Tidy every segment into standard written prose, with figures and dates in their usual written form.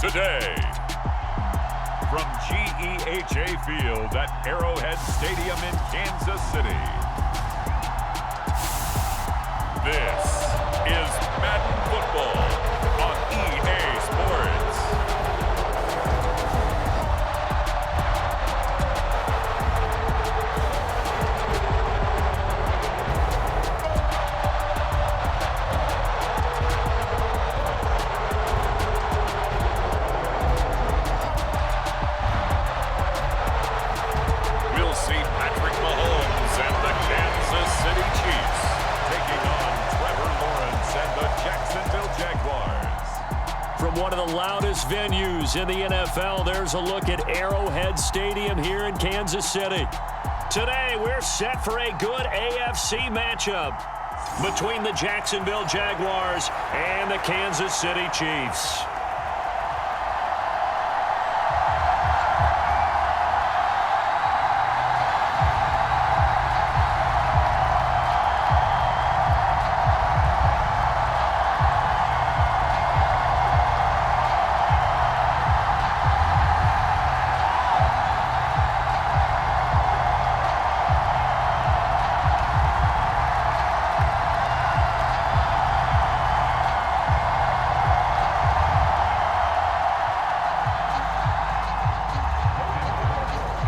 today. From GEHA Field at Arrowhead Stadium in Kansas City. This is Madden Football on EA Sports. We'll see Patrick Mahomes and the Kansas City Chiefs taking on Trevor and the Jacksonville Jaguars. From one of the loudest venues in the NFL, there's a look at Arrowhead Stadium here in Kansas City. Today, we're set for a good AFC matchup between the Jacksonville Jaguars and the Kansas City Chiefs.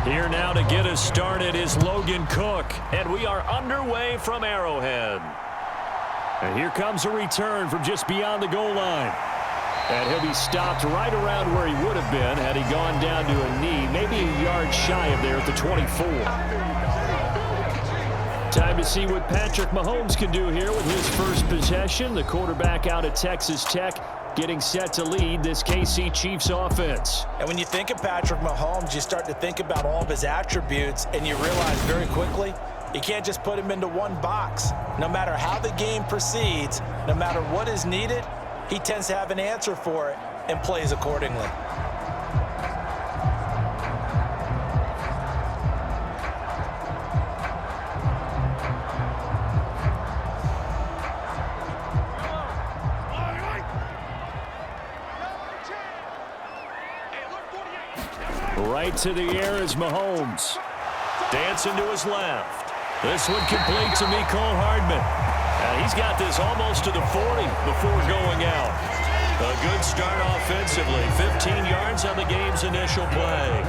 Here now to get us started is Logan Cook, and we are underway from Arrowhead. And here comes a return from just beyond the goal line. And he'll be stopped right around where he would have been had he gone down to a knee, maybe a yard shy of there at the 24. Time to see what Patrick Mahomes can do here with his first possession. The quarterback out at Texas Tech, getting set to lead this KC Chiefs offense. And when you think of Patrick Mahomes, you start to think about all of his attributes, and you realize very quickly, you can't just put him into one box. No matter how the game proceeds, no matter what is needed, he tends to have an answer for it and plays accordingly. Right to the air is Mahomes. Dancing to his left. This one complete to Mecole Hardman. And he's got this almost to the 40 before going out. A good start offensively. 15 yards on the game's initial play.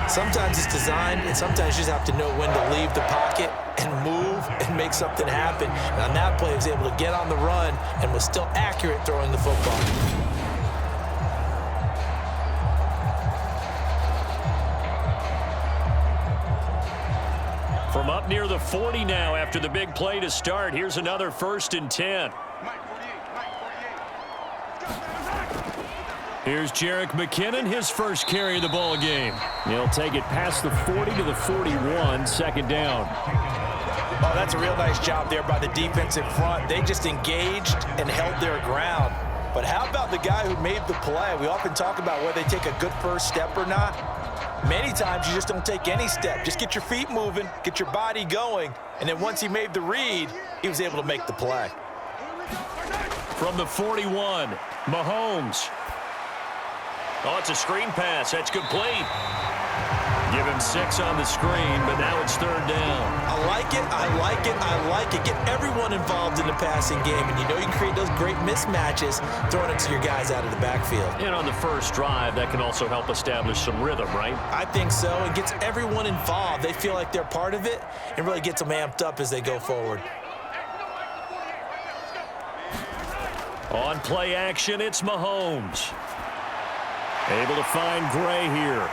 Sometimes it's designed, and sometimes you just have to know when to leave the pocket and move and make something happen. And on that play, he was able to get on the run and was still accurate throwing the football. From up near the 40 now after the big play to start. Here's another 1st and 10. Here's Jerick McKinnon, his first carry of the ball game. He'll take it past the 40 to the 41, second down. Oh, that's a real nice job there by the defensive front. They just engaged and held their ground. But how about the guy who made the play? We often talk about whether they take a good first step or not. Many times you just don't take any step. Just get your feet moving, get your body going, and then once he made the read, he was able to make the play. From the 41, Mahomes. Oh, it's a screen pass. That's complete. Give him 6 on the screen, but now it's 3rd down. I like it, I like it, I like it. Get everyone involved in the passing game, and you know you can create those great mismatches throwing it to your guys out of the backfield. And on the first drive, that can also help establish some rhythm, right? I think so. It gets everyone involved. They feel like they're part of it and really gets them amped up as they go forward. On play action, it's Mahomes. Able to find Gray here.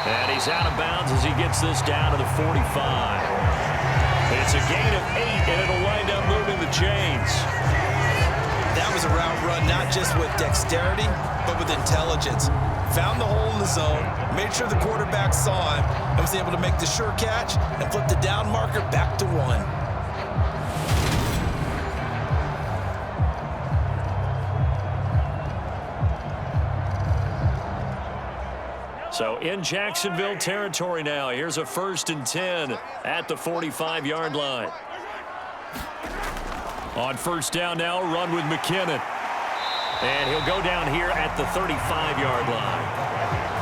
And he's out of bounds as he gets this down to the 45. It's a gain of 8, and it'll wind up moving the chains. That was a route run not just with dexterity, but with intelligence. Found the hole in the zone, made sure the quarterback saw him, and was able to make the sure catch and flip the down marker back to 1. So in Jacksonville territory now. Here's a 1st and 10 at the 45-yard line. On 1st down now, run with McKinnon. And he'll go down here at the 35-yard line.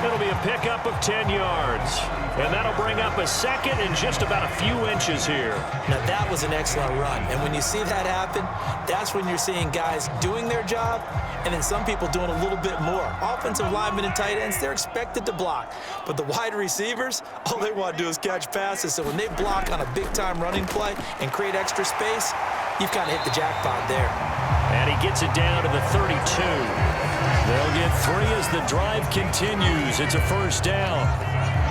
It'll be a pickup of 10 yards. And that'll bring up a second and just about a few inches here. Now, that was an excellent run. And when you see that happen, that's when you're seeing guys doing their job and then some people doing a little bit more. Offensive linemen and tight ends, they're expected to block. But the wide receivers, all they want to do is catch passes. So when they block on a big-time running play and create extra space, you've kind of hit the jackpot there. And he gets it down to the 32. They'll get 3 as the drive continues. It's a first down.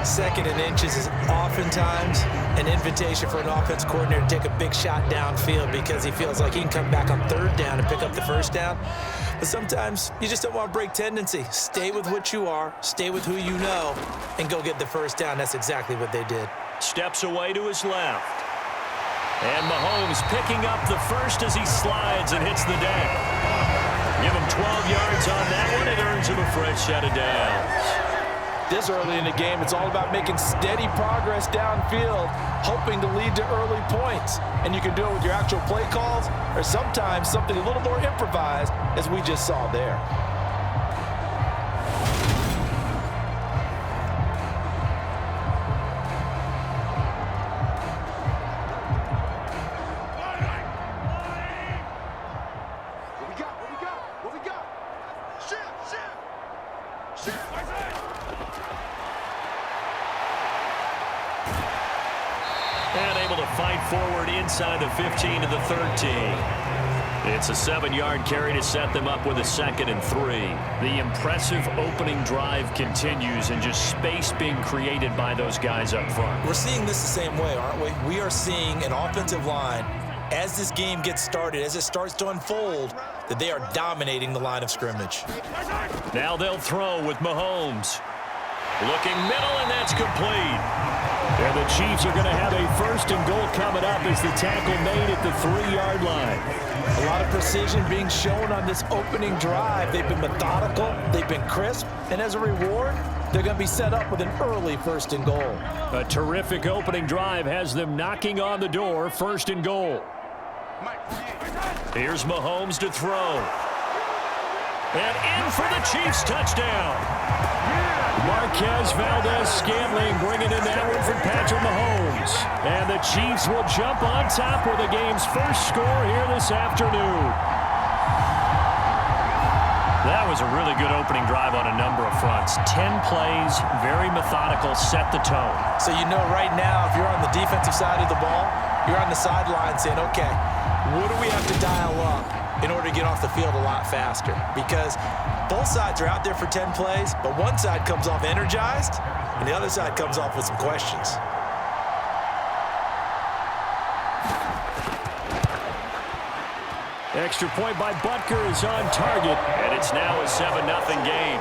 2nd and inches is oftentimes an invitation for an offense coordinator to take a big shot downfield because he feels like he can come back on 3rd down and pick up the first down. But sometimes you just don't want to break tendency. Stay with what you are, stay with who you know, and go get the first down. That's exactly what they did. Steps away to his left. And Mahomes picking up the first as he slides and hits the deck. Give him 12 yards on that one. It earns him a fresh set of downs. This early in the game, it's all about making steady progress downfield, hoping to lead to early points. And you can do it with your actual play calls or sometimes something a little more improvised, as we just saw there. And able to fight forward inside the 15 to the 13. It's a 7-yard carry to set them up with a 2nd and 3. The impressive opening drive continues and just space being created by those guys up front. We're seeing this the same way, aren't we? We are seeing an offensive line, as this game gets started, as it starts to unfold, that they are dominating the line of scrimmage. Now they'll throw with Mahomes. Looking middle, and that's complete. And the Chiefs are going to have a 1st and goal coming up as the tackle made at the 3-yard line. A lot of precision being shown on this opening drive. They've been methodical, they've been crisp, and as a reward, they're going to be set up with an early 1st and goal. A terrific opening drive has them knocking on the door, 1st and goal. Here's Mahomes to throw. And in for the Chiefs touchdown. Marquez Valdez-Scantling bringing in that one from Patrick Mahomes. And the Chiefs will jump on top with the game's first score here this afternoon. That was a really good opening drive on a number of fronts. 10 plays, very methodical, set the tone. So you know right now, if you're on the defensive side of the ball, you're on the sideline saying, okay, what do we have to dial up in order to get off the field a lot faster? Because both sides are out there for 10 plays, but one side comes off energized, and the other side comes off with some questions. Extra point by Butker is on target, and it's now a 7-0 game.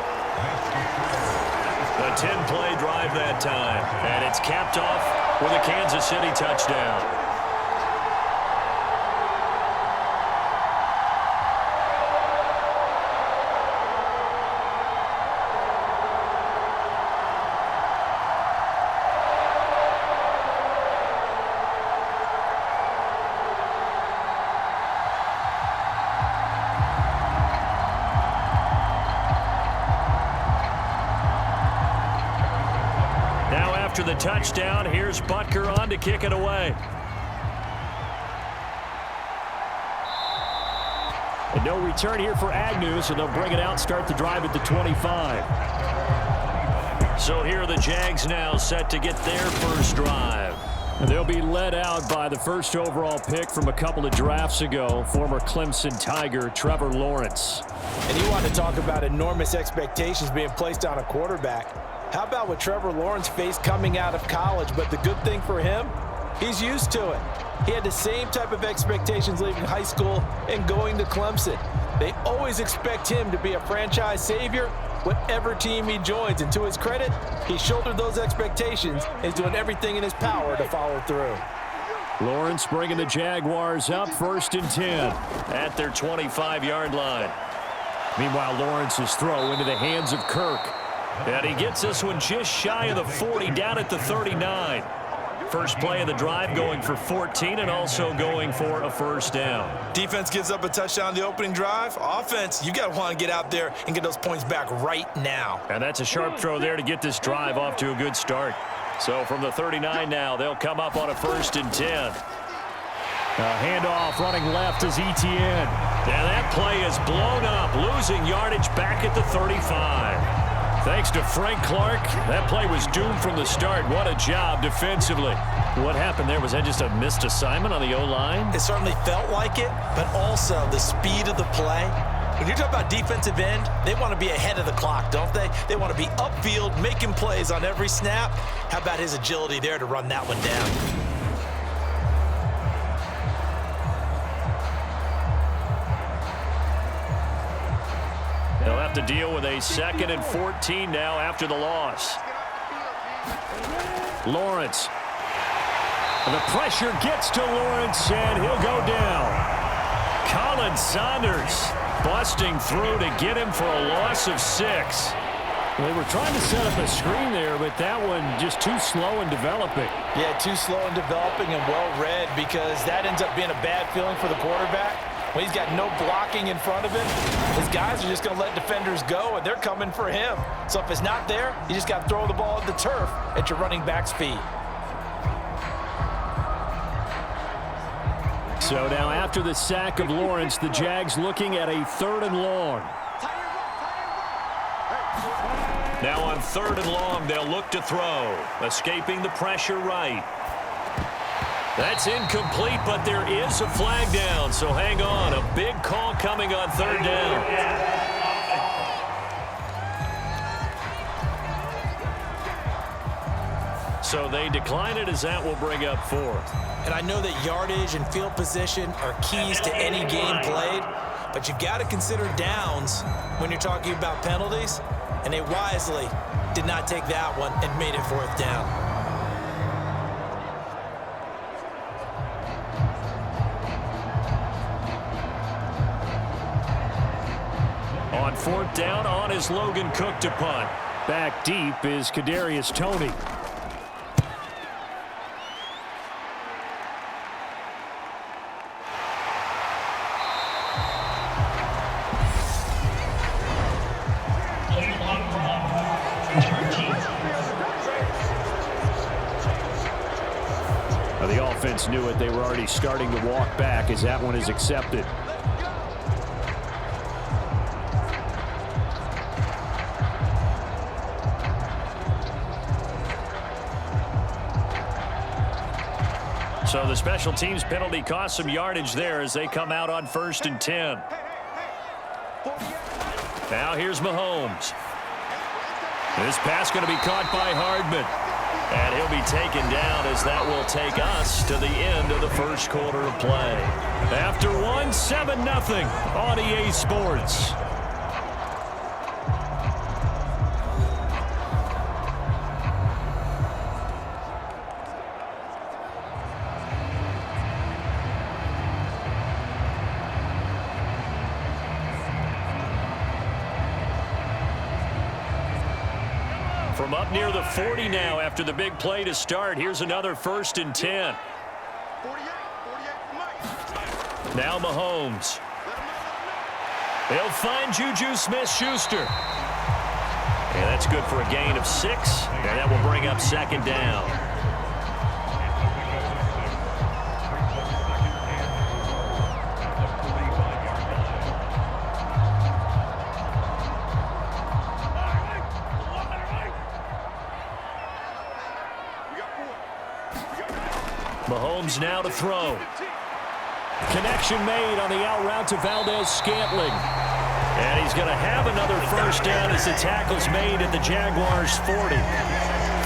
A 10-play drive that time, and it's capped off with a Kansas City touchdown. After the touchdown, here's Butker on to kick it away. And no return here for Agnew, so they'll bring it out, start the drive at the 25. So here are the Jags now set to get their first drive. And they'll be led out by the 1st overall pick from a couple of drafts ago, former Clemson Tiger Trevor Lawrence. And you want to talk about enormous expectations being placed on a quarterback. How about what Trevor Lawrence faced coming out of college? But the good thing for him, he's used to it. He had the same type of expectations leaving high school and going to Clemson. They always expect him to be a franchise savior, whatever team he joins. And to his credit, he shouldered those expectations and is doing everything in his power to follow through. Lawrence bringing the Jaguars up 1st and 10 at their 25-yard line. Meanwhile, Lawrence's throw into the hands of Kirk. And he gets this one just shy of the 40, down at the 39. first play of the drive, going for 14 and also going for a first down. Defense gives up a touchdown on the opening drive. Offense, you got to want to get out there and get those points back right now. And that's a sharp throw there to get this drive off to a good start. So from the 39 now, they'll come up on a 1st and 10. Handoff running left is ETN. And that play is blown up, losing yardage back at the 35. Thanks to Frank Clark, that play was doomed from the start. What a job defensively. What happened there? Was that just a missed assignment on the O-line? It certainly felt like it, but also the speed of the play. When you're talking about defensive end, they want to be ahead of the clock, don't they? They want to be upfield, making plays on every snap. How about his agility there to run that one down? They'll have to deal with a 2nd and 14 now after the loss. Lawrence. The pressure gets to Lawrence, and he'll go down. Colin Saunders busting through to get him for a loss of 6. They were trying to set up a screen there, but that one just too slow in developing. Yeah, too slow in developing and well read, because that ends up being a bad feeling for the quarterback. When he's got no blocking in front of him, his guys are just going to let defenders go, and they're coming for him. So if it's not there, you just got to throw the ball at the turf at your running back's feet. So now after the sack of Lawrence, the Jags looking at a 3rd and long. Now on 3rd and long, they'll look to throw. Escaping the pressure right. That's incomplete, but there is a flag down, so hang on. A big call coming on 3rd down. So they decline it, as that will bring up 4th. And I know that yardage and field position are keys to any game played, but you've got to consider downs when you're talking about penalties, and they wisely did not take that one and made it 4th down. On 4th down, on is Logan Cook to punt. Back deep is Kadarius Toney. The offense knew it. They were already starting to walk back as that one is accepted. So the special teams penalty cost some yardage there as they come out on 1st and 10. Now here's Mahomes. This pass going to be caught by Hardman. And he'll be taken down as that will take us to the end of the 1st quarter of play. After 7-0 on EA Sports. From up near the 40 now after the big play to start. Here's another 1st and 10. Now Mahomes. They'll find Juju Smith-Schuster. And that's good for a gain of 6. And that will bring up 2nd down. Mahomes now to throw. Connection made on the out route to Valdez-Scantling. And he's going to have another 1st down as the tackle's made at the Jaguars' 40.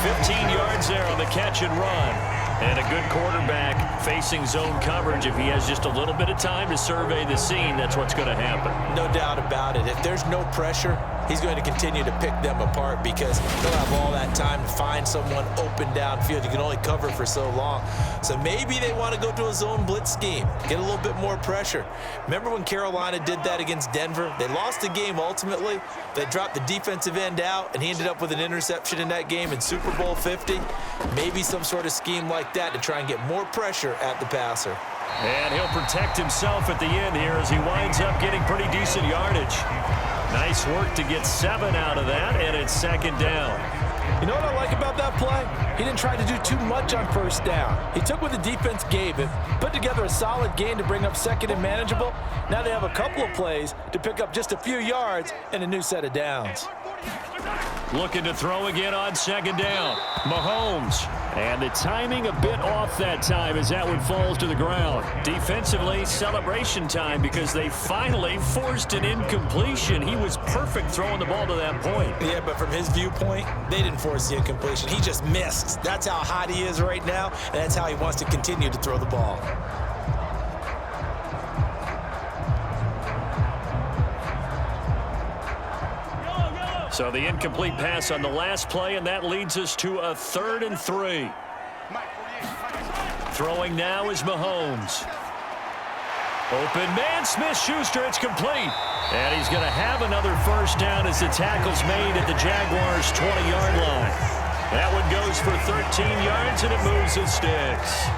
15 yards there on the catch and run. And a good quarterback facing zone coverage. If he has just a little bit of time to survey the scene, that's what's going to happen. No doubt about it. If there's no pressure, he's going to continue to pick them apart because he'll have all that time to find someone open downfield. You can only cover for so long. So maybe they want to go to a zone blitz scheme, get a little bit more pressure. Remember when Carolina did that against Denver? They lost the game ultimately. They dropped the defensive end out, and he ended up with an interception in that game in Super Bowl 50. Maybe some sort of scheme like that to try and get more pressure at the passer. And he'll protect himself at the end here as he winds up getting pretty decent yardage. Nice work to get 7 out of that, and it's second down. You know what I like about that play? He didn't try to do too much on first down. He took what the defense gave him, put together a solid gain to bring up second and manageable. Now they have a couple of plays to pick up just a few yards and a new set of downs. Looking to throw again on second down. Mahomes. And the timing a bit off that time as that one falls to the ground. Defensively, celebration time because they finally forced an incompletion. He was perfect throwing the ball to that point. Yeah, but from his viewpoint, they didn't force the incompletion. He just missed. That's how hot he is right now, and that's how he wants to continue to throw the ball. So the incomplete pass on the last play, and that leads us to a 3rd and 3. Throwing now is Mahomes. Open man, Smith-Schuster, it's complete. And he's going to have another first down as the tackle's made at the Jaguars' 20-yard line. That one goes for 13 yards, and it moves his sticks.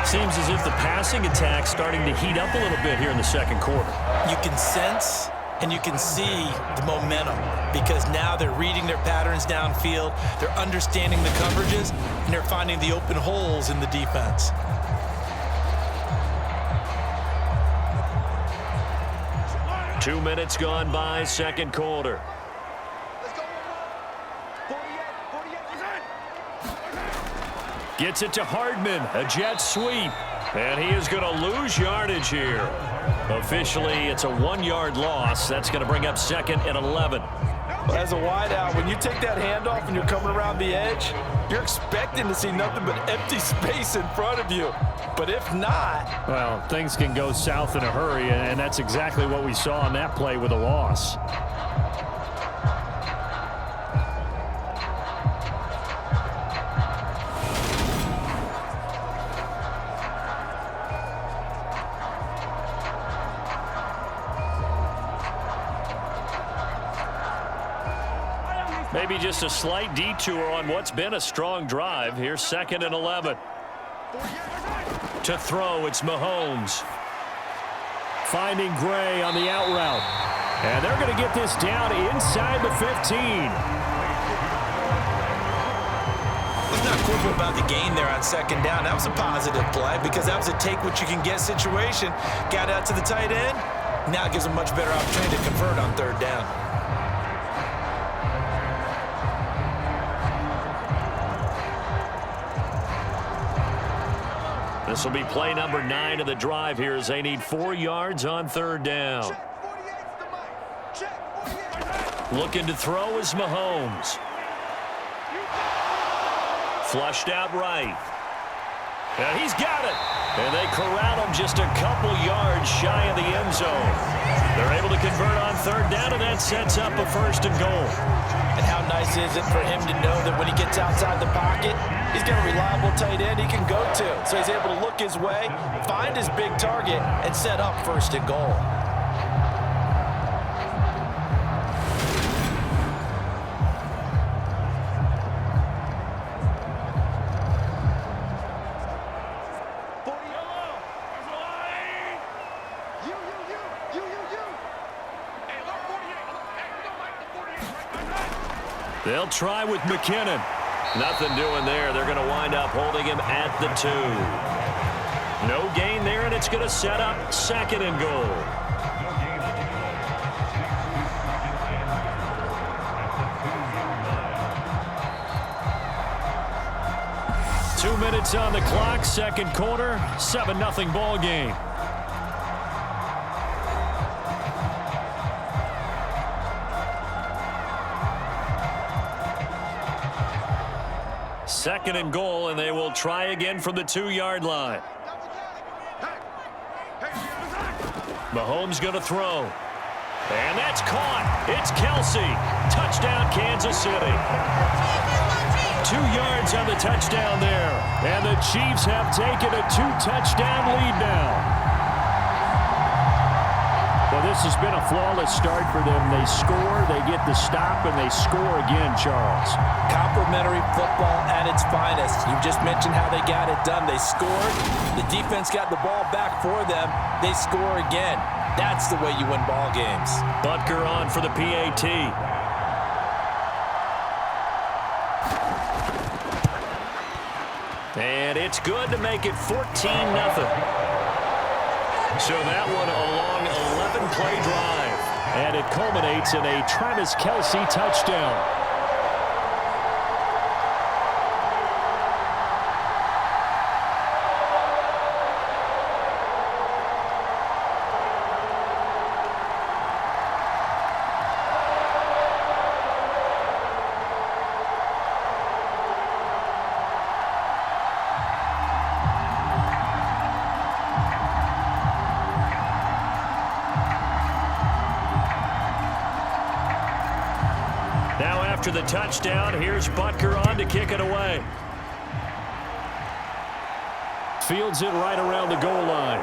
Seems as if the passing attack's starting to heat up a little bit here in the second quarter. You can sense and you can see the momentum because now they're reading their patterns downfield, they're understanding the coverages, and they're finding the open holes in the defense. Two minutes gone by, second quarter. Gets it to Hardman, a jet sweep, and he is going to lose yardage here. Officially, it's a 1-yard loss. That's going to bring up 2nd and 11. As a wideout, when you take that handoff and you're coming around the edge, you're expecting to see nothing but empty space in front of you. But if not... Well, things can go south in a hurry, and that's exactly what we saw on that play with a loss. Maybe just a slight detour on what's been a strong drive. Here's 2nd and 11. To throw, it's Mahomes. Finding Gray on the out route. And they're going to get this down inside the 15. He's not quibble about the gain there on 2nd down. That was a positive play because that was a take-what-you-can-get situation. Got out to the tight end. Now it gives him a much better opportunity to convert on 3rd down. This will be play number 9 of the drive here as they need 4 yards on 3rd down. Looking to throw is Mahomes. Flushed out right. And he's got it. And they corral him just a couple yards shy of the end zone. They're able to convert on 3rd down, and that sets up a 1st and goal. And how nice is it for him to know that when he gets outside the pocket, he's got a reliable tight end he can go to. So he's able to look his way, find his big target, and set up 1st and goal. They'll try with McKinnon. Nothing doing there. They're going to wind up holding him at the 2. No gain there, and it's going to set up 2nd and goal. Two minutes on the clock, second quarter, 7-0 ball game. Second and goal, and they will try again from the 2-yard line. Mahomes going to throw. And that's caught. It's Kelsey. Touchdown, Kansas City. 2 yards on the touchdown there. And the Chiefs have taken a 2-touchdown lead now. Well, this has been a flawless start for them. They score, they get the stop, and they score again, Charles. Complimentary football at its finest. You just mentioned how they got it done. They scored. The defense got the ball back for them. They score again. That's the way you win ball games. Butker on for the PAT. And it's good to make it 14-0. So that one a long 11-play drive. And it culminates in a Travis Kelce touchdown. After the touchdown, here's Butker on to kick it away. Fields it right around the goal line.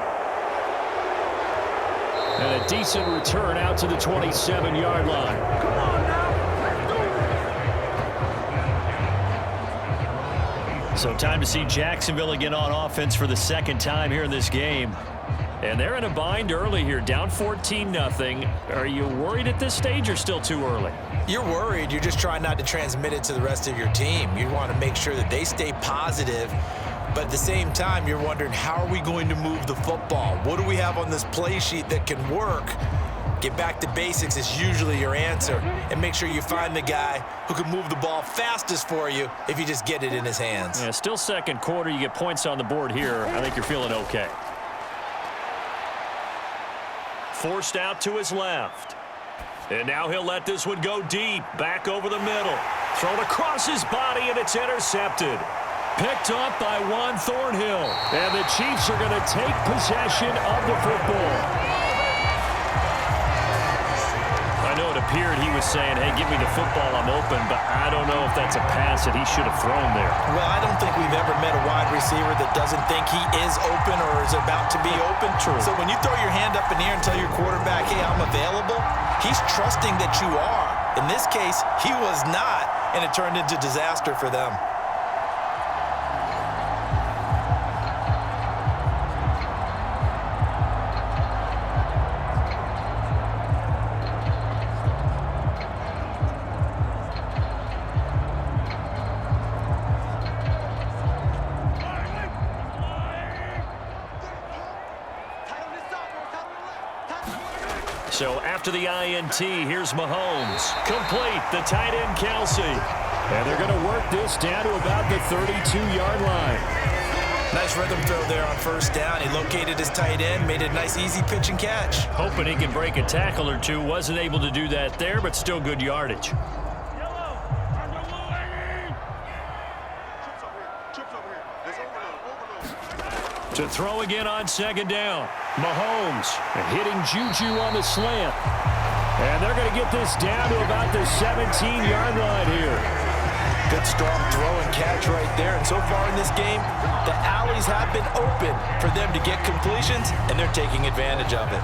And a decent return out to the 27-yard line. Come on now. So time to see Jacksonville again on offense for the second time here in this game. And they're in a bind early here, down 14-0. Are you worried at this stage or still too early? You're worried. You're just trying not to transmit it to the rest of your team. You want to make sure that they stay positive. But at the same time, you're wondering, how are we going to move the football? What do we have on this play sheet that can work? Get back to basics is usually your answer. And make sure you find the guy who can move the ball fastest for you if you just get it in his hands. Yeah, still second quarter. You get points on the board here. I think you're feeling okay. Forced out to his left. And now he'll let this one go deep. Back over the middle. Thrown across his body, and it's intercepted. Picked up by Juan Thornhill. And the Chiefs are going to take possession of the football. I know it appeared he was saying, hey, give me the football, I'm open, but I don't know if that's a pass that he should have thrown there. Well, I don't think we've ever met a wide receiver that doesn't think he is open or is about to be open. True. So when you throw your hand up in the air and tell your quarterback, hey, I'm available, he's trusting that you are. In this case, he was not, and it turned into disaster for them. So after the INT, here's Mahomes. Complete, the tight end Kelsey. And they're going to work this down to about the 32-yard line. Nice rhythm throw there on first down. He located his tight end, made it a nice easy pitch and catch. Hoping he can break a tackle or two. Wasn't able to do that there, but still good yardage. To throw again on second down. Mahomes hitting Juju on the slant. And they're going to get this down to about the 17-yard line here. Good strong throw and catch right there. And so far in this game, the alleys have been open for them to get completions, and they're taking advantage of it.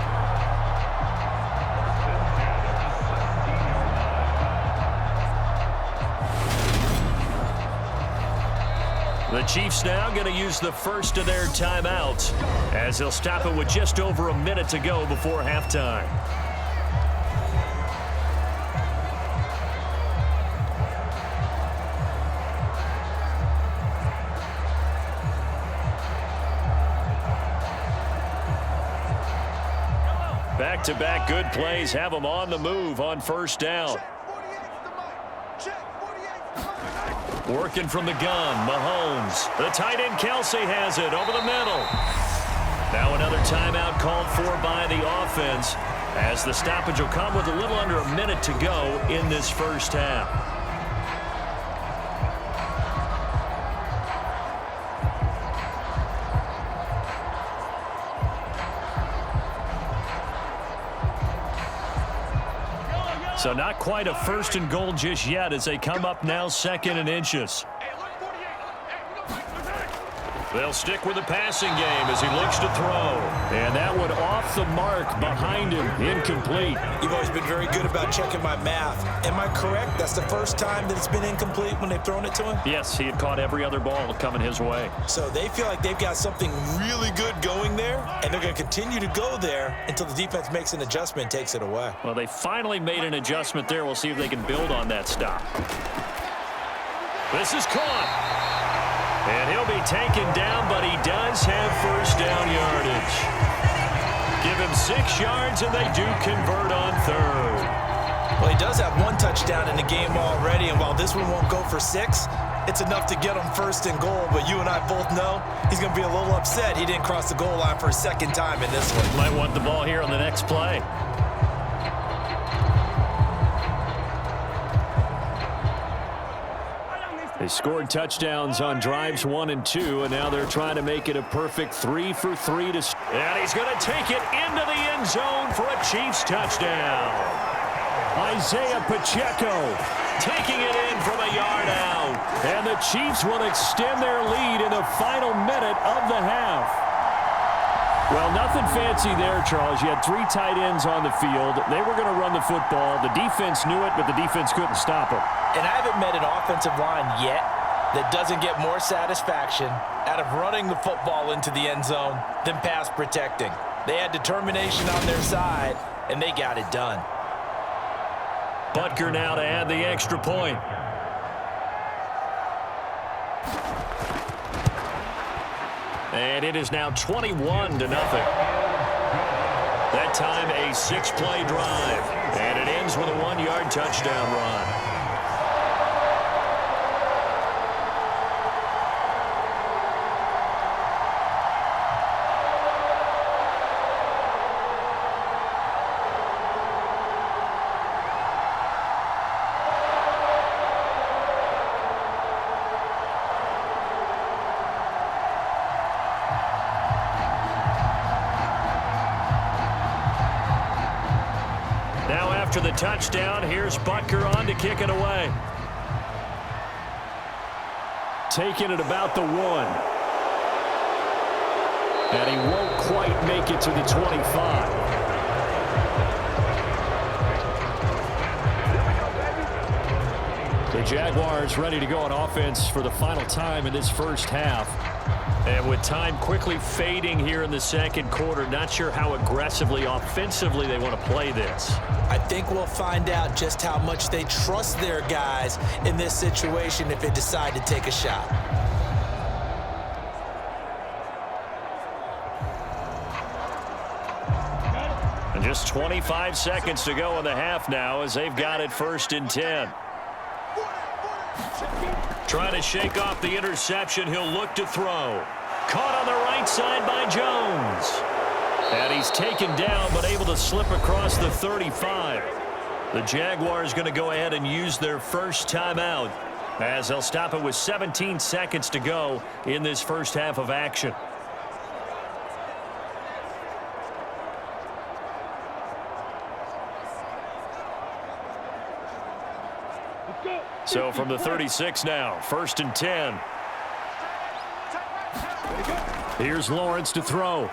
The Chiefs now going to use the first of their timeouts as they'll stop it with just over a minute to go before halftime. Back-to-back good plays have them on the move on first down. Working from the gun, Mahomes. The tight end Kelsey has it over the middle. Now another timeout called for by the offense as the stoppage will come with a little under a minute to go in this first half. So not quite a 1st and goal just yet as they come up now 2nd and inches. They'll stick with the passing game as he looks to throw. And that one off the mark behind him. Incomplete. You've always been very good about checking my math. Am I correct? That's the first time that it's been incomplete when they've thrown it to him? Yes, he had caught every other ball coming his way. So they feel like they've got something really good going there, and they're going to continue to go there until the defense makes an adjustment and takes it away. Well, they finally made an adjustment there. We'll see if they can build on that stop. This is caught. And he'll be taken down, but he does have 1st down yardage. Give him 6 yards, and they do convert on 3rd. Well, he does have 1 touchdown in the game already, and while this one won't go for 6, it's enough to get him 1st and goal. But you and I both know he's going to be a little upset he didn't cross the goal line for a 2nd time in this one. Might want the ball here on the next play. They scored touchdowns on drives 1 and 2, and now they're trying to make it a perfect 3 for 3 to. And he's going to take it into the end zone for a Chiefs touchdown. Isaiah Pacheco taking it in from a yard out. And the Chiefs will extend their lead in the final minute of the half. Well, nothing fancy there, Charles. You had 3 tight ends on the field. They were going to run the football. The defense knew it, but the defense couldn't stop them. And I haven't met an offensive line yet that doesn't get more satisfaction out of running the football into the end zone than pass protecting. They had determination on their side, and they got it done. Butker now to add the extra point. And it is now 21-0. That time a 6-play drive. And it ends with a 1-yard touchdown run. After the touchdown, here's Butker on to kick it away. Taking it about the 1. And he won't quite make it to the 25. The Jaguars ready to go on offense for the final time in this first half. And with time quickly fading here in the 2nd quarter, not sure how aggressively, offensively they want to play this. I think we'll find out just how much they trust their guys in this situation if they decide to take a shot. And just 25 seconds to go in the half now as they've got it 1st and 10. Trying to shake off the interception. He'll look to throw. Caught on the right side by Jones. And he's taken down but able to slip across the 35. The Jaguars going to go ahead and use their first timeout as they'll stop it with 17 seconds to go in this first half of action. So from the 36 now, 1st and 10. Here's Lawrence to throw.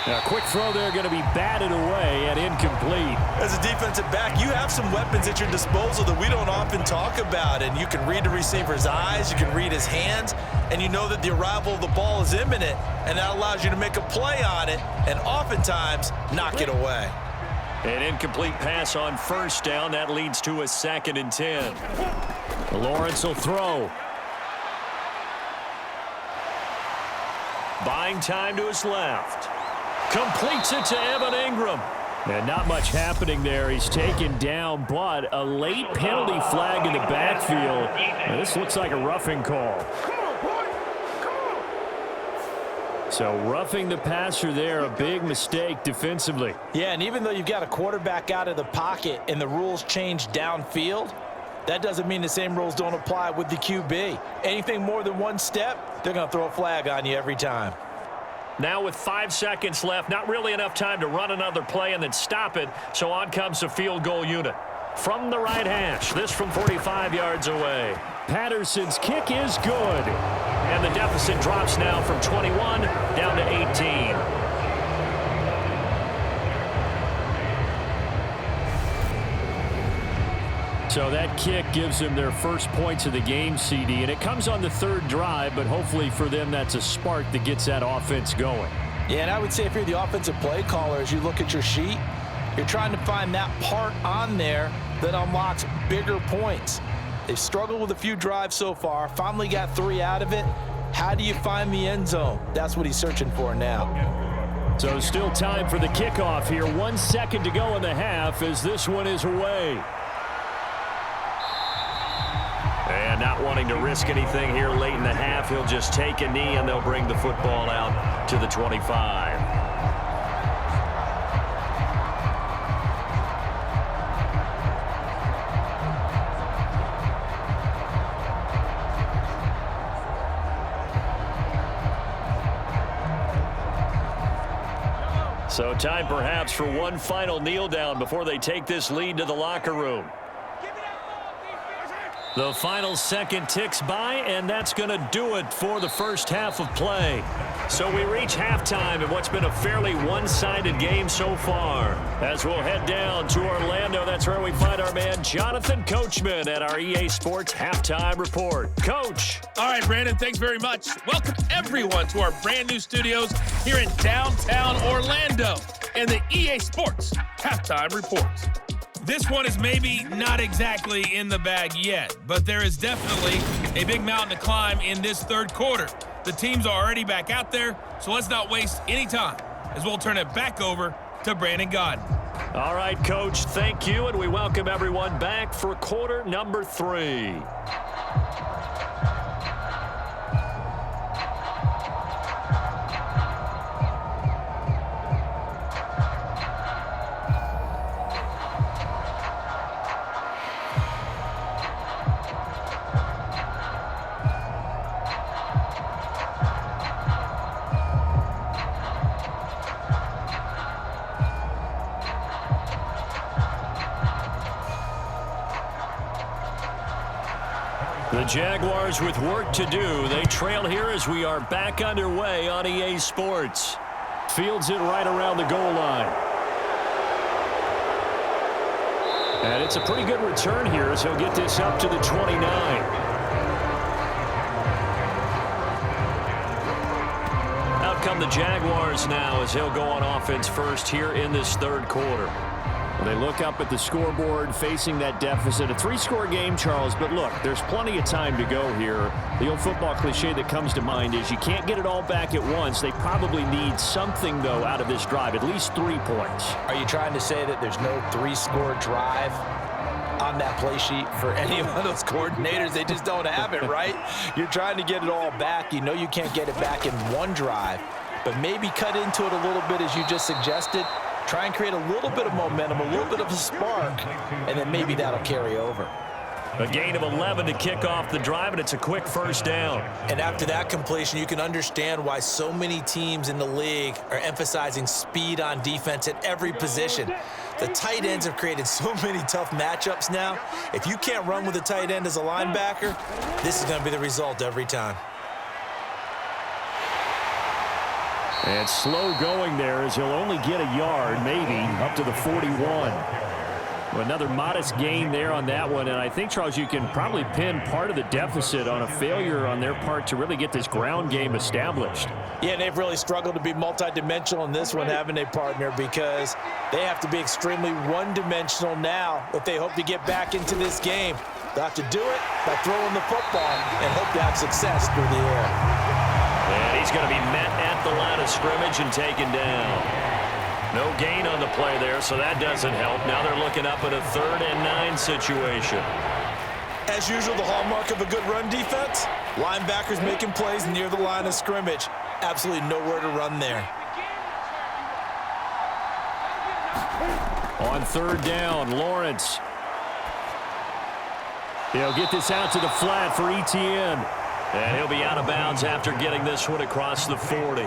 Now, quick throw there going to be batted away and incomplete. As a defensive back, you have some weapons at your disposal that we don't often talk about. And you can read the receiver's eyes, you can read his hands, and you know that the arrival of the ball is imminent, and that allows you to make a play on it and oftentimes knock it away. An incomplete pass on 1st down. That leads to a 2nd and 10. Lawrence will throw. Buying time to his left. Completes it to Evan Ingram. And not much happening there. He's taken down, but a late penalty flag in the backfield. Now, this looks like a roughing call. So roughing the passer there, a big mistake defensively. Yeah, and even though you've got a quarterback out of the pocket and the rules change downfield, that doesn't mean the same rules don't apply with the QB. Anything more than 1 step, they're going to throw a flag on you every time. Now with 5 seconds left, not really enough time to run another play and then stop it, so on comes the field goal unit. From the right hash, this from 45 yards away. Patterson's kick is good. And the deficit drops now from 21 down to 18. So that kick gives them their first points of the game, CD, and it comes on the third drive, but hopefully for them that's a spark that gets that offense going. Yeah, and I would say if you're the offensive play caller, as you look at your sheet, you're trying to find that part on there that unlocks bigger points. They've struggled with a few drives so far, finally got 3 out of it. How do you find the end zone? That's what he's searching for now. So still time for the kickoff here. 1 second to go in the half as this one is away. And not wanting to risk anything here late in the half, he'll just take a knee and they'll bring the football out to the 25. So time perhaps for one final kneel down before they take this lead to the locker room. The final second ticks by, and that's going to do it for the first half of play. So we reach halftime in what's been a fairly one-sided game so far. As we'll head down to Orlando, that's where we find our man Jonathan Coachman at our EA Sports Halftime Report. Coach. All right, Brandon, thanks very much. Welcome, everyone, to our brand new studios here in downtown Orlando and the EA Sports Halftime Report. This one is maybe not exactly in the bag yet, but there is definitely a big mountain to climb in this third quarter. The teams are already back out there, so let's not waste any time as we'll turn it back over to Brandon Godden. All right, Coach, thank you, and we welcome everyone back for quarter number 3. The Jaguars with work to do. They trail here as we are back underway on EA Sports. Fields it right around the goal line. And it's a pretty good return here as he'll get this up to the 29. Out come the Jaguars now as he'll go on offense first here in this third quarter. They look up at the scoreboard facing that deficit. A 3-score game, Charles, but look, there's plenty of time to go here. The old football cliche that comes to mind is you can't get it all back at once. They probably need something, though, out of this drive, at least 3 points. Are you trying to say that there's no 3-score drive on that play sheet for any of those coordinators? They just don't have it, right? You're trying to get it all back. You know you can't get it back in one drive, but maybe cut into it a little bit as you just suggested. Try and create a little bit of momentum, a little bit of a spark, and then maybe that'll carry over. A gain of 11 to kick off the drive, and it's a quick first down. And after that completion, you can understand why so many teams in the league are emphasizing speed on defense at every position. The tight ends have created so many tough matchups now. If you can't run with a tight end as a linebacker, this is going to be the result every time. And slow going there as he'll only get a yard, maybe, up to the 41. Another modest gain there on that one, and I think, Charles, you can probably pin part of the deficit on a failure on their part to really get this ground game established. Yeah, and they've really struggled to be multidimensional in this one, haven't they, partner, because they have to be extremely one-dimensional now if they hope to get back into this game. They'll have to do it by throwing the football and hope to have success through the air. And he's going to be met at the line of scrimmage and taken down. No gain on the play there, so that doesn't help. Now they're looking up at a 3rd and 9 situation. As usual, the hallmark of a good run defense, linebackers making plays near the line of scrimmage. Absolutely nowhere to run there. On 3rd down, Lawrence. He'll get this out to the flat for ETN. And he'll be out of bounds after getting this one across the 40.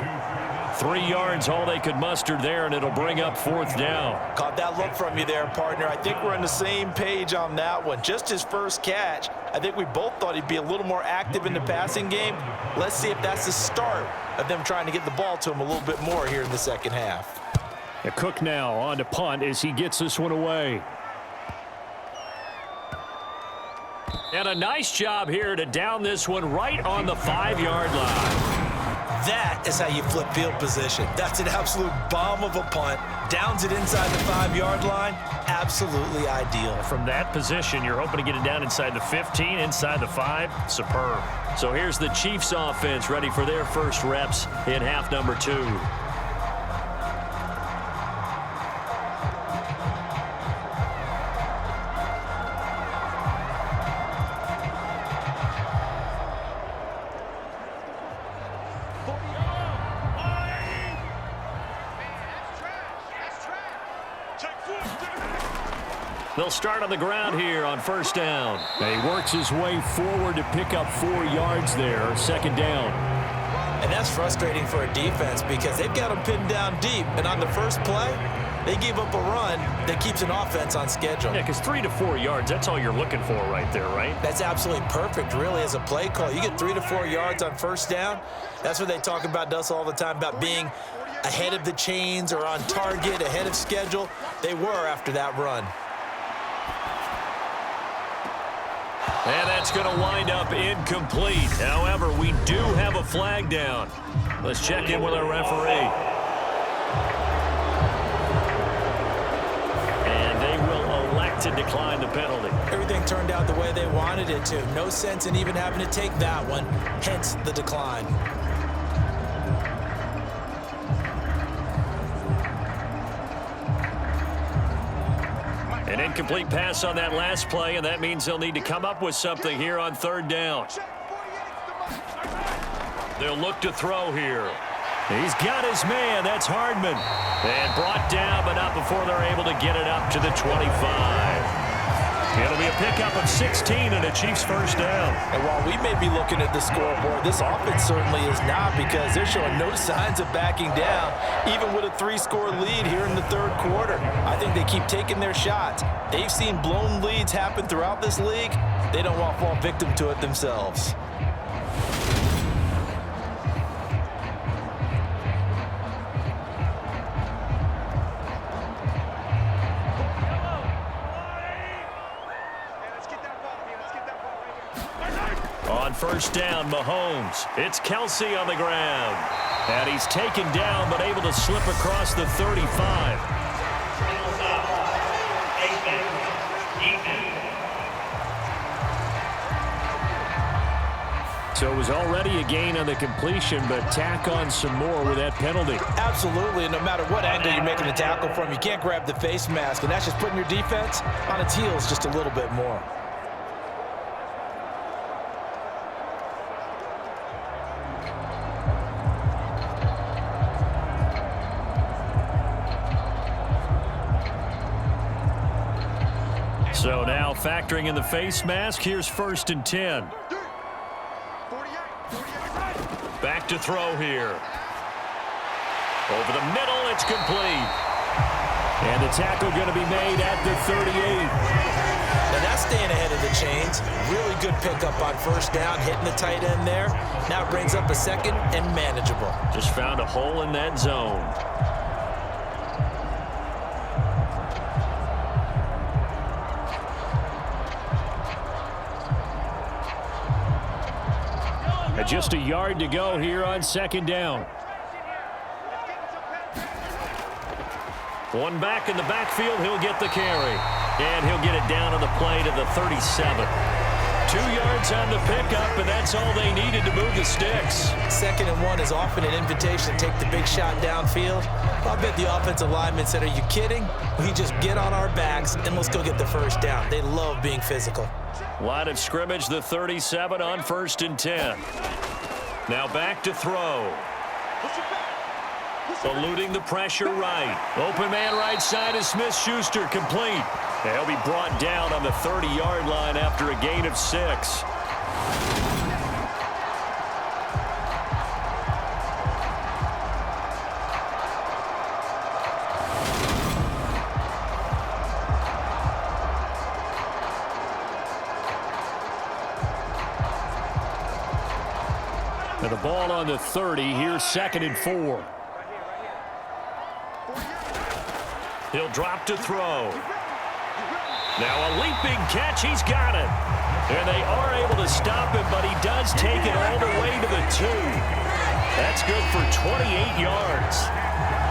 3 yards, all they could muster there, and it'll bring up 4th down. Caught that look from you there, partner. I think we're on the same page on that one. Just his first catch. I think we both thought he'd be a little more active in the passing game. Let's see if that's the start of them trying to get the ball to him a little bit more here in the second half. Cook now on to punt as he gets this one away. And a nice job here to down this one right on the 5-yard line. That is how you flip field position. That's an absolute bomb of a punt. Downs it inside the 5-yard line. Absolutely ideal. From that position, you're hoping to get it down inside the 15, inside the 5. Superb. So here's the Chiefs offense ready for their first reps in half number 2. They'll start on the ground here on 1st down. And he works his way forward to pick up 4 yards there, 2nd down. And that's frustrating for a defense because they've got them pinned down deep. And on the first play, they gave up a run that keeps an offense on schedule. Yeah, because 3 to 4 yards, that's all you're looking for right there, right? That's absolutely perfect, really, as a play call. You get 3 to 4 yards on 1st down. That's what they talk about, Dust, all the time, about being ahead of the chains or on target, ahead of schedule. They were after that run. And that's going to wind up incomplete. However, we do have a flag down. Let's check in with our referee. And they will elect to decline the penalty. Everything turned out the way they wanted it to. No sense in even having to take that one, hence the decline. An incomplete pass on that last play, and that means they'll need to come up with something here on 3rd down. They'll look to throw here. He's got his man. That's Hardman. And brought down, but not before they're able to get it up to the 25. It'll be a pickup of 16 and a Chiefs 1st down. And while we may be looking at the scoreboard, this offense certainly is not, because they're showing no signs of backing down, even with a 3-score lead here in the 3rd quarter. I think they keep taking their shots. They've seen blown leads happen throughout this league. They don't want to fall victim to it themselves. On 1st down, Mahomes. It's Kelsey on the ground. And he's taken down, but able to slip across the 35. So it was already a gain on the completion, but tack on some more with that penalty. Absolutely, and no matter what angle you're making the tackle from, you can't grab the face mask, and that's just putting your defense on its heels just a little bit more. So now factoring in the face mask, here's 1st and 10. Back to throw here. Over the middle, it's complete. And the tackle going to be made at the 38. Now that's staying ahead of the chains. Really good pickup on 1st down, hitting the tight end there. Now it brings up a 2nd and manageable. Just found a hole in that zone. Just a yard to go here on 2nd down. One back in the backfield. He'll get the carry. And he'll get it down on the play to the 37. 2 yards on the pickup, and that's all they needed to move the sticks. 2nd and 1 is often an invitation to take the big shot downfield. I bet the offensive lineman said, "Are you kidding? We just get on our backs and let's go get the 1st down." They love being physical. Line of scrimmage, the 37 on 1st and 10. Now back to throw. Eluding the pressure right. Open man right side is Smith-Schuster, complete. And he'll be brought down on the 30-yard line after a gain of 6. ball on the 30. Here's 2nd and 4. He'll drop to throw. Now a leaping catch. He's got it. And they are able to stop him, but he does take it all the way to the 2. That's good for 28 yards.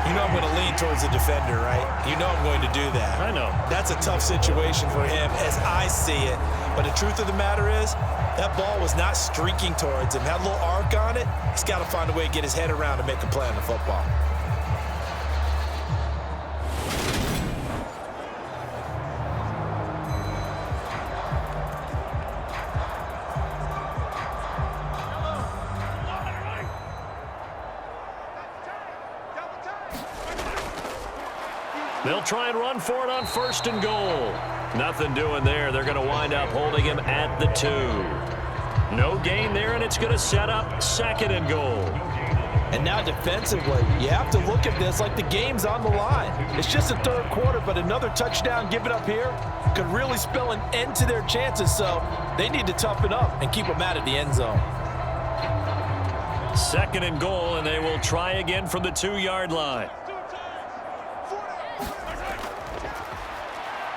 You know I'm going to lean towards the defender, right? You know I'm going to do that. I know. That's a tough situation for him as I see it. But the truth of the matter is, that ball was not streaking towards him. Had a little arc on it. He's got to find a way to get his head around and make a play on the football. They'll try and run for it on 1st and goal. Nothing doing there. They're going to wind up holding him at the 2. No gain there, and it's going to set up 2nd and goal. And now defensively, you have to look at this like the game's on the line. It's just the 3rd quarter, but another touchdown given up here could really spell an end to their chances, so they need to toughen up and keep them out of the end zone. 2nd and goal, and they will try again from the 2-yard line.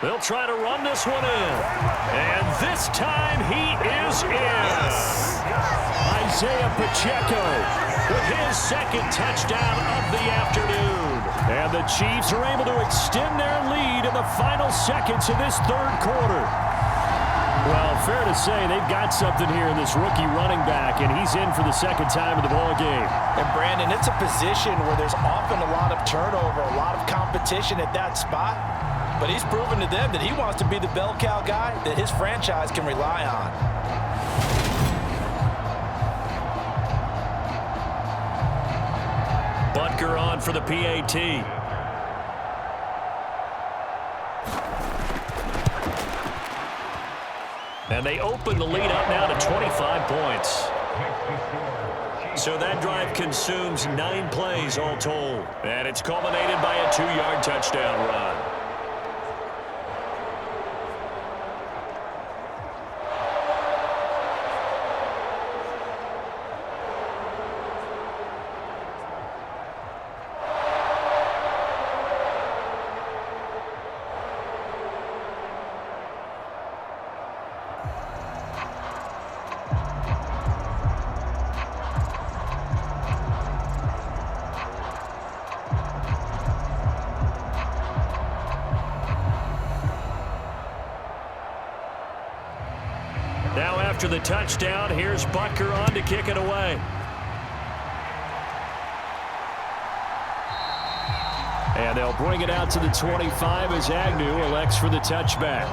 They'll try to run this one in. And this time he is in. Yes. Isaiah Pacheco with his 2nd touchdown of the afternoon. And the Chiefs are able to extend their lead in the final seconds of this 3rd quarter. Well, fair to say they've got something here in this rookie running back, and he's in for the 2nd time of the ball game. And Brandon, it's a position where there's often a lot of turnover, a lot of competition at that spot. But he's proven to them that he wants to be the bell cow guy that his franchise can rely on. Butker on for the PAT. And they open the lead up now to 25 points. So that drive consumes 9 plays all told. And it's culminated by a 2-yard touchdown run. Now after the touchdown, here's Butker on to kick it away. And they'll bring it out to the 25 as Agnew elects for the touchback.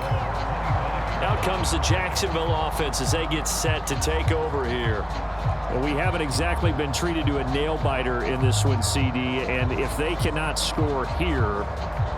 Out comes the Jacksonville offense as they get set to take over here. Well, we haven't exactly been treated to a nail-biter in this one, CD, and if they cannot score here,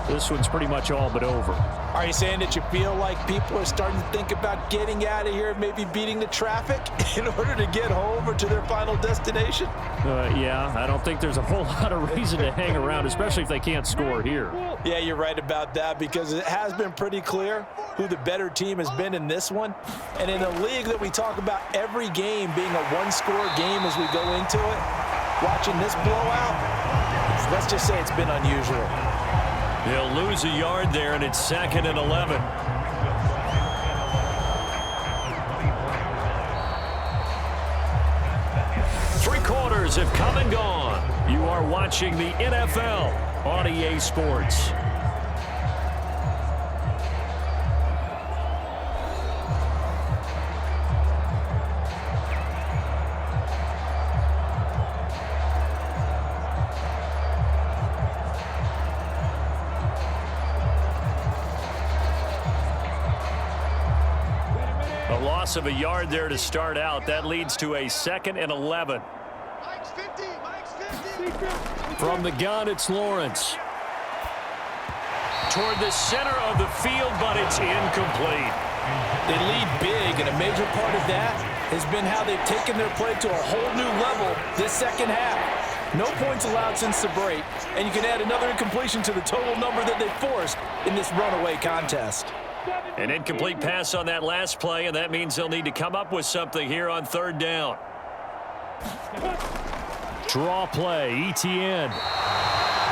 this one's pretty much all but over. Are you saying that you feel like people are starting to think about getting out of here, maybe beating the traffic in order to get home or to their final destination? Yeah, I don't think there's a whole lot of reason to hang around, especially if they can't score here. Yeah, you're right about that because it has been pretty clear who the better team has been in this one. And in a league that we talk about every game being a one-score game as we go into it, watching this blowout, let's just say it's been unusual. They'll lose a yard there, and it's 2nd and 11. Three quarters have come and gone. You are watching the NFL on EA Sports. Loss of a yard there to start out. That leads to a 2nd and 11. From the gun, it's Lawrence. Toward the center of the field, but it's incomplete. They lead big, and a major part of that has been how they've taken their play to a whole new level this second half. No points allowed since the break, and you can add another incompletion to the total number that they forced in this runaway contest. An incomplete pass on that last play, and that means they'll need to come up with something here on 3rd down. Draw play, ETN.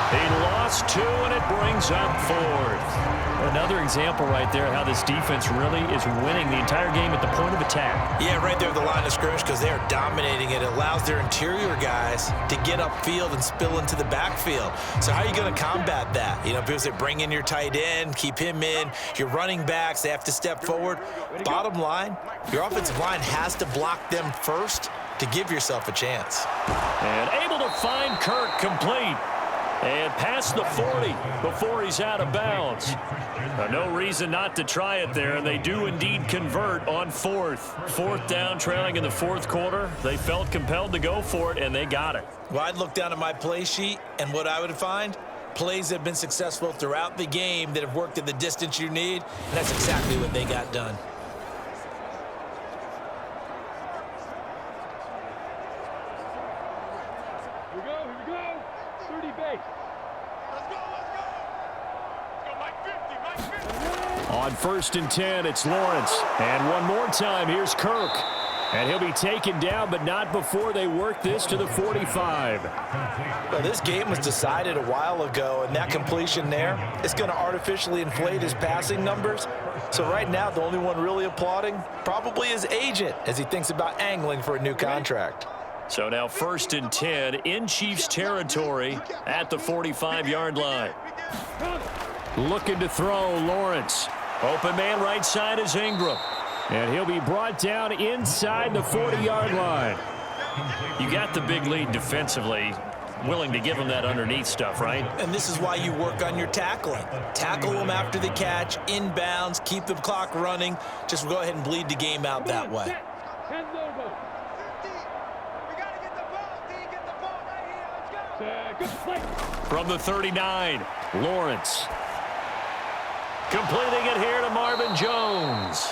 He lost 2, and it brings up 4th. Another example right there how this defense really is winning the entire game at the point of attack. Yeah, right there at the line of scrimmage because they're dominating it. It allows their interior guys to get upfield and spill into the backfield. So how are you going to combat that? You know, people say bring in your tight end, keep him in. Your running backs, they have to step forward. Bottom line, your offensive line has to block them first to give yourself a chance. And able to find Kirk complete. And past the 40 before he's out of bounds. No reason not to try it there, and they do indeed convert on 4th. 4th down, trailing in the 4th quarter. They felt compelled to go for it, and they got it. Well, I'd look down at my play sheet, and what I would find, plays that have been successful throughout the game that have worked at the distance you need, and that's exactly what they got done. On 1st and 10, it's Lawrence. And one more time, here's Kirk. And he'll be taken down, but not before they work this to the 45. Well, this game was decided a while ago, and that completion there is going to artificially inflate his passing numbers. So right now, the only one really applauding probably his agent as he thinks about angling for a new contract. So now 1st and 10 in Chiefs territory at the 45-yard line. Looking to throw, Lawrence. Open man right side is Ingram. And he'll be brought down inside the 40-yard line. You got the big lead defensively. Willing to give him that underneath stuff, right? And this is why you work on your tackling. Tackle them after the catch, inbounds, keep the clock running. Just go ahead and bleed the game out that way. From the 39, Lawrence. Completing it here to Marvin Jones.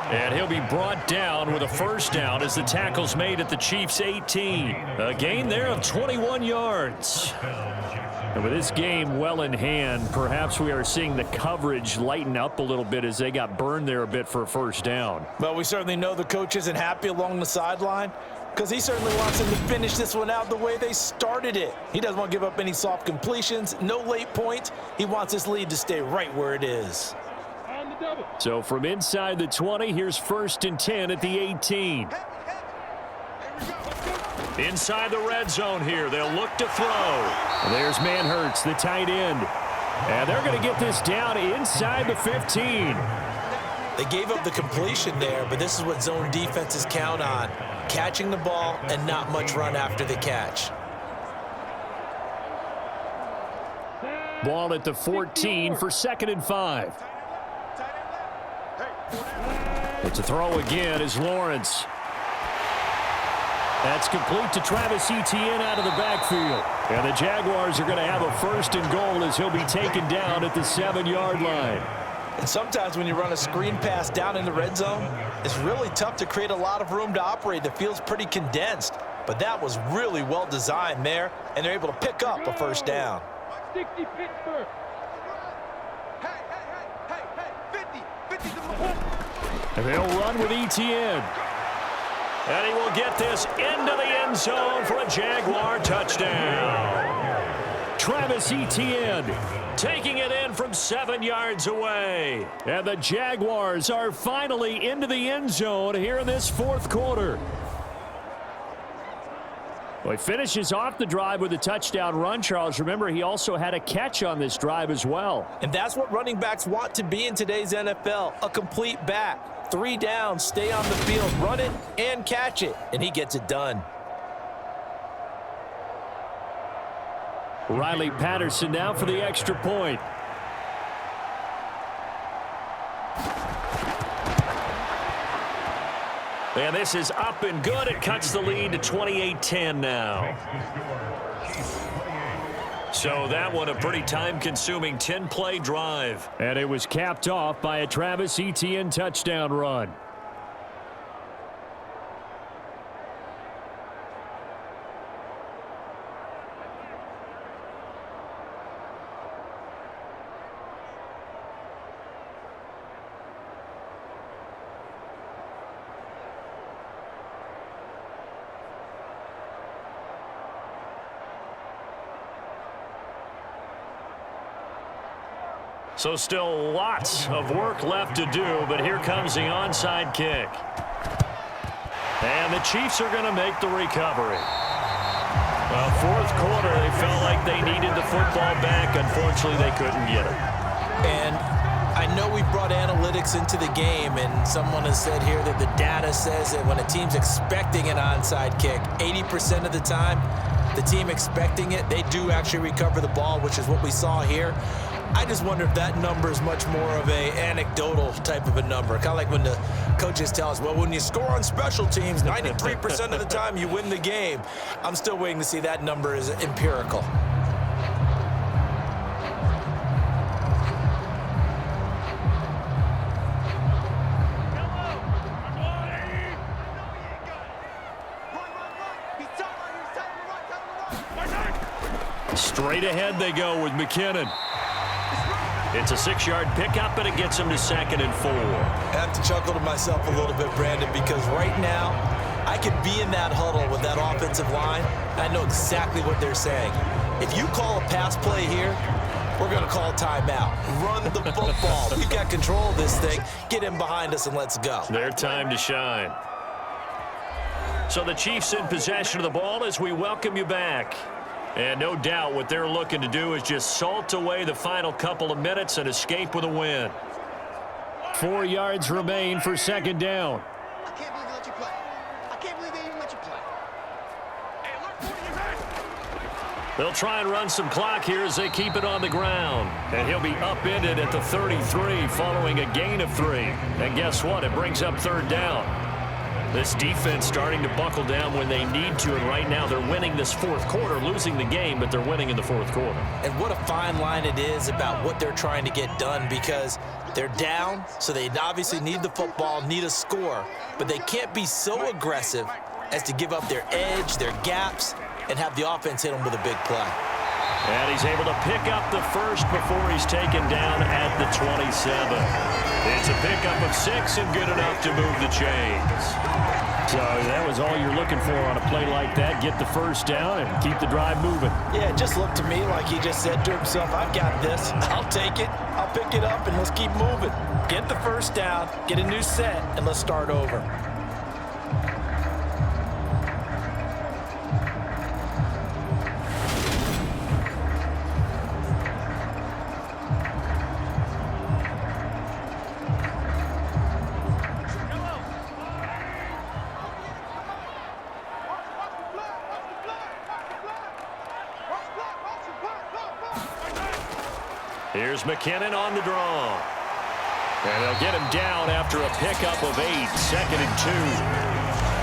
And he'll be brought down with a 1st down as the tackle's made at the Chiefs' 18. A gain there of 21 yards. And with this game well in hand, perhaps we are seeing the coverage lighten up a little bit as they got burned there a bit for a 1st down. Well, we certainly know the coach isn't happy along the sideline because he certainly wants them to finish this one out the way they started it. He doesn't want to give up any soft completions, no late points. He wants this lead to stay right where it is. So from inside the 20, here's 1st and 10 at the 18. Inside the red zone here, they'll look to throw. There's Manhurts, the tight end. And they're going to get this down inside the 15. They gave up the completion there, but this is what zone defenses count on. Catching the ball and not much run after the catch. Ball at the 14 for 2nd and 5. It's a throw again as Lawrence. That's complete to Travis Etienne out of the backfield. And the Jaguars are going to have a 1st and goal as he'll be taken down at the 7-yard line. And sometimes when you run a screen pass down in the red zone, it's really tough to create a lot of room to operate. The field's pretty condensed. But that was really well designed there, and they're able to pick up a 1st down. 60 Pittsburgh. And they'll run with Etienne. And he will get this into the end zone for a Jaguar touchdown. Travis Etienne taking it in from 7 yards away. And the Jaguars are finally into the end zone here in this 4th quarter. Well, he finishes off the drive with a touchdown run, Charles. Remember, he also had a catch on this drive as well. And that's what running backs want to be in today's NFL, a complete back. 3 downs, stay on the field, run it, and catch it. And he gets it done. Riley Patterson now for the extra point. And this is up and good. It cuts the lead to 28-10 now. So that one a pretty time-consuming 10-play drive. And it was capped off by a Travis Etienne touchdown run. So still lots of work left to do, but here comes the onside kick. And the Chiefs are going to make the recovery. Well, fourth quarter, they felt like they needed the football back. Unfortunately, they couldn't get it. And I know we brought analytics into the game, and someone has said here that the data says that when a team's expecting an onside kick, 80% of the time, the team expecting it, they do actually recover the ball, which is what we saw here. I just wonder if that number is much more of a anecdotal type of a number. Kind of like when the coaches tell us, well, when you score on special teams, 93% of the time you win the game. I'm still waiting to see that number is empirical. Straight ahead they go with McKinnon. It's a 6-yard pickup, and it gets him to 2nd and 4. I have to chuckle to myself a little bit, Brandon, because right now I could be in that huddle with that offensive line. I know exactly what they're saying. If you call a pass play here, we're going to call timeout. Run the football. We've got control of this thing. Get in behind us and let's go. Their time to shine. So the Chiefs in possession of the ball as we welcome you back. And no doubt what they're looking to do is just salt away the final couple of minutes and escape with a win. 4 yards remain for 2nd down. I can't believe they let you play. I can't believe they even let you play. Hey, look for you, man. They'll try and run some clock here as they keep it on the ground. And he'll be upended at the 33 following a gain of 3. And guess what? It brings up 3rd down. This defense starting to buckle down when they need to, and right now they're winning this 4th quarter, losing the game, but they're winning in the 4th quarter. And what a fine line it is about what they're trying to get done, because they're down, so they obviously need the football, need a score, but they can't be so aggressive as to give up their edge, their gaps, and have the offense hit them with a big play. And he's able to pick up the first before he's taken down at the 27. It's a pickup of 6 and good enough to move the chains. So that was all you're looking for on a play like that. Get the first down and keep the drive moving. Yeah, it just looked to me like he just said to himself, I've got this. I'll take it. I'll pick it up, and let's keep moving. Get the first down, get a new set, and let's start over. Here's McKinnon on the draw. And they'll get him down after a pickup of 8, 2nd and 2.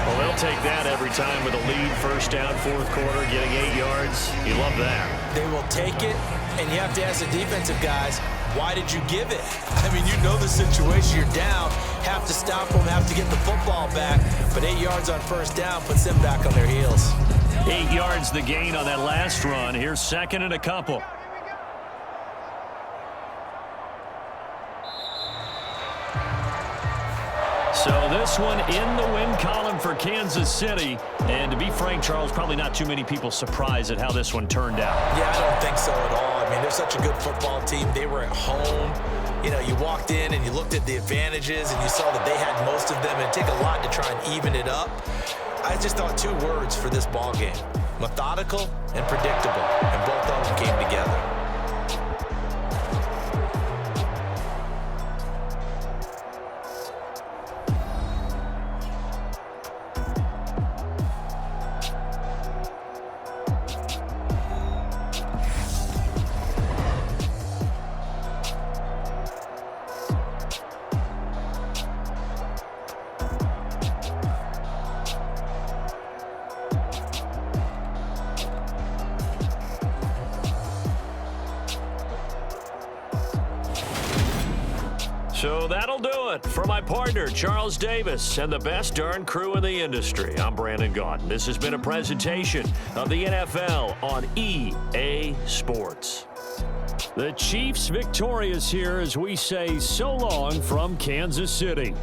Well, they'll take that every time with a lead. First down, 4th quarter, getting 8 yards. You love that. They will take it, and you have to ask the defensive guys, why did you give it? I mean, you know the situation. You're down, have to stop them, have to get the football back, but 8 yards on first down puts them back on their heels. 8 yards the gain on that last run. Here's 2nd and a couple. So this one in the win column for Kansas City. And to be frank, Charles, probably not too many people surprised at how this one turned out. Yeah, I don't think so at all. I mean, they're such a good football team. They were at home. You know, you walked in and you looked at the advantages and you saw that they had most of them. And it'd take a lot to try and even it up. I just thought 2 words for this ball game: methodical and predictable. And both of them came together. So that'll do it for my partner, Charles Davis, and the best darn crew in the industry. I'm Brandon Gaudin. This has been a presentation of the NFL on EA Sports. The Chiefs victorious here as we say so long from Kansas City.